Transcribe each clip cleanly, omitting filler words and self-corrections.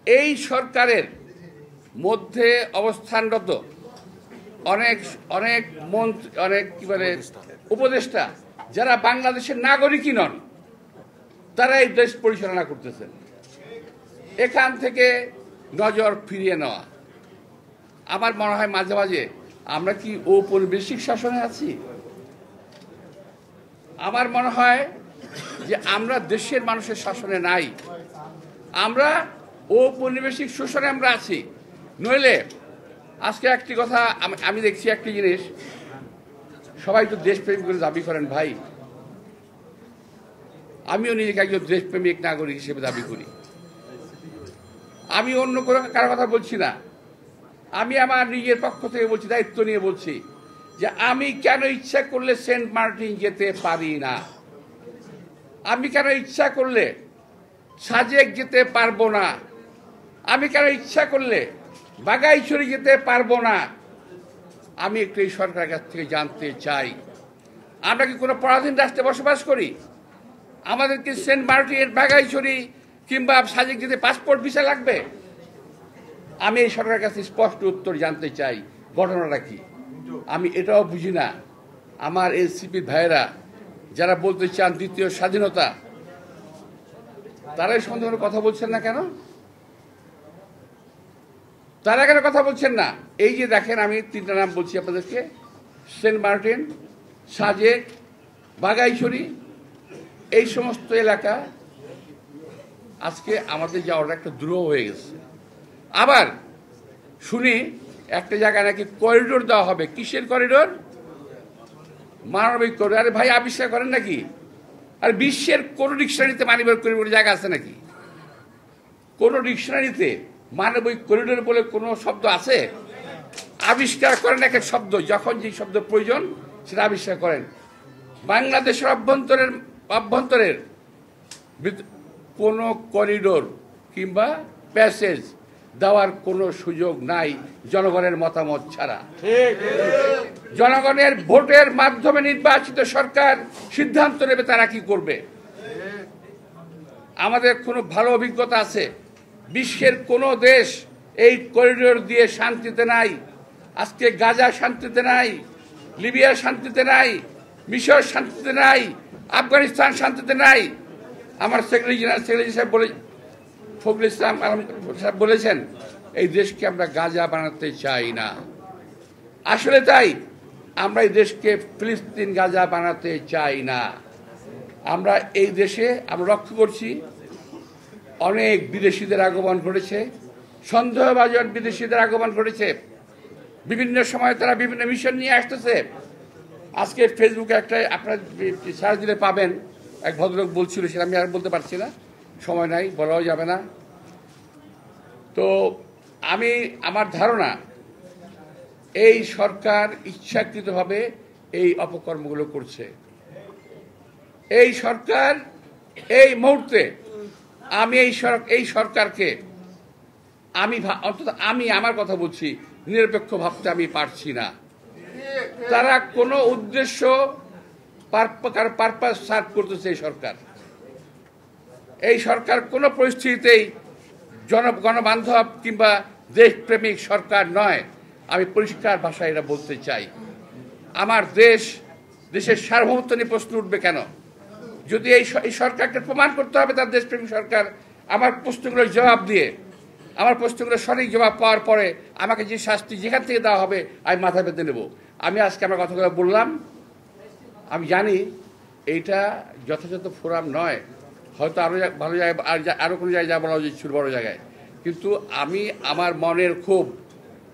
এই সরকারের মধ্যে অবস্থানরত অনেক অনেক মন্ত্রী, অনেক কি বলে উপদেষ্টা যারা বাংলাদেশের নাগরিকই নন, তারা এই দেশ পরিচালনা করতেছেন। এখান থেকে নজর ফিরিয়ে নেওয়া, আমার মনে হয় মাঝে মাঝে আমরা কি ঔপনিবেশিক শাসনে আছি? আমার মনে হয় যে আমরা দেশের মানুষের শাসনে নাই, আমরা ঔপনিবেশিক শোষণে আমরা আছি। নইলে আজকে একটি কথা আমি দেখছি, একটি জিনিস, সবাই তো দেশপ্রেম করে দাবি করেন ভাই, আমিও নিজেকে একজন দেশপ্রেমিক নাগরিক হিসেবে দাবি করি। আমি অন্য কোনো কারো কথা বলছি না, আমি আমার নিজের পক্ষ থেকে বলছি, দায়িত্ব নিয়ে বলছি যে আমি কেন ইচ্ছা করলে সেন্ট মার্টিন যেতে পারি না, আমি কেন ইচ্ছা করলে সাজেক যেতে পারবো না, আমি কেন ইচ্ছা করলে বাগাইছড়ি যেতে পারবো না। আমি একটু এই সরকারের কাছ থেকে জানতে চাই, আমরা কি কোনো পরাধীন রাষ্ট্রে বসবাস করি? আমাদেরকে সেন্ট মার্টিন, বাগাইছড়ি কিংবা সাজেক যেতে পাসপোর্ট ভিসা লাগবে? আমি এই সরকারের কাছে স্পষ্ট উত্তর জানতে চাই, ঘটনাটা কি। আমি এটাও বুঝি না, আমার এনসিপি ভাইয়েরা যারা বলতে চান দ্বিতীয় স্বাধীনতা, তারাই সন্দেহ কথা বলছেন না কেন? তারা কেন কথা বলছেন না? এই যে দেখেন, আমি তিনটা নাম বলছি আপনাদেরকে, সেন্ট মার্টিন, সাজেক, বাগাইছড়ি, এই সমস্ত এলাকা আজকে আমাদের যাওয়াটা একটা দুরূহ হয়ে গেছে। আবার শুনি একটা জায়গায় নাকি করিডোর দেওয়া হবে। কিসের করিডোর? মানবিক করিডোর। আরে ভাই, আবিষ্কার করেন নাকি? আর বিশ্বের কোন ডিকশনারিতে মানবিক করিডোর জায়গা আছে নাকি? কোন ডিকশনারিতে মানবিক করিডোর বলে কোনো শব্দ আছে? আবিষ্কার করেন এক এক শব্দ, যখন যে শব্দ প্রয়োজন সেটা আবিষ্কার করেন। বাংলাদেশের অভ্যন্তরের কোনো করিডোর কিংবা প্যাসেজ দেওয়ার কোনো সুযোগ নাই জনগণের মতামত ছাড়া। জনগণের ভোটের মাধ্যমে নির্বাচিত সরকার সিদ্ধান্ত নেবে তারা কি করবে। আমাদের কোনো ভালো অভিজ্ঞতা আছে, বিশ্বের কোনো দেশ এই করিডোর দিয়ে শান্তিতে নাই। আজকে গাজা শান্তিতে নাই, লিবিয়া শান্তিতে নাই, মিশর শান্তিতে নাই, আফগানিস্তান শান্তিতে নাই। আমার সেক্রেটারি জেনারেল সাহেব ফখরুল ইসলাম সাহেব বলেছেন, এই দেশকে আমরা গাজা বানাতে চাই না। আসলে তাই, আমরা এই দেশকে ফিলিস্তিন গাজা বানাতে চাই না। আমরা এই দেশে আমরা লক্ষ্য করছি অনেক বিদেশিদের আগমন ঘটেছে, সন্দেহভাজন বিদেশিদের আগমন ঘটেছে। বিভিন্ন সময় তারা বিভিন্ন মিশন নিয়ে আসতেছে। আজকে ফেসবুকে একটা আপনার সার্চ দিলে পাবেন, এক ভদ্রলোক বলছিল, সেটা আমি আর বলতে পারছি না, সময় নাই, বলাও যাবে না। তো আমার ধারণা এই সরকার ইচ্ছাকৃতভাবে এই অপকর্মগুলো করছে। এই সরকার এই মুহূর্তে, আমি এই সরকারকে অন্তত আমি আমার কথা বলছি, নিরপেক্ষ ভাবতে আমি পারছি না। তারা কোনো উদ্দেশ্য পারপাস সার্ভ করতেছে। এই সরকার কোনো পরিস্থিতিতেই গণবান্ধব কিংবা দেশপ্রেমিক সরকার নয়। আমি পরিষ্কার ভাষায় এটা বলতে চাই। আমার দেশের সার্বভৌমত্ব নিয়ে প্রশ্ন উঠবে কেন? যদি এই সরকারকে প্রমাণ করতে হবে তার দেশপ্রেমিক সরকার, আমার প্রশ্নগুলোর জবাব দিয়ে, আমার প্রশ্নগুলোর সঠিক জবাব পাওয়ার পরে আমাকে যে শাস্তি যেখান থেকে দেওয়া হবে আমি মাথা পেতে নেব। আমি আজকে আমার কথাগুলো বললাম, আমি জানি এইটা যথাযথ ফোরাম নয়, হয়তো আরও ভালো জায়গায়, আরও কোনো জায়গায় যা বলা উচিত ছিল বড় জায়গায়, কিন্তু আমি আমার মনের ক্ষোভ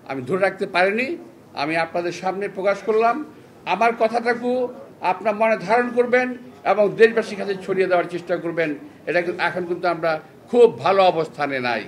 আমি ধরে রাখতে পারিনি, আমি আপনাদের সামনে প্রকাশ করলাম। আমার কথাটাকে আপনার মনে ধারণ করবেন এবং দেশবাসীর কাছে ছড়িয়ে দেওয়ার চেষ্টা করবেন। এটা এখন কিন্তু আমরা খুব ভালো অবস্থানে নাই।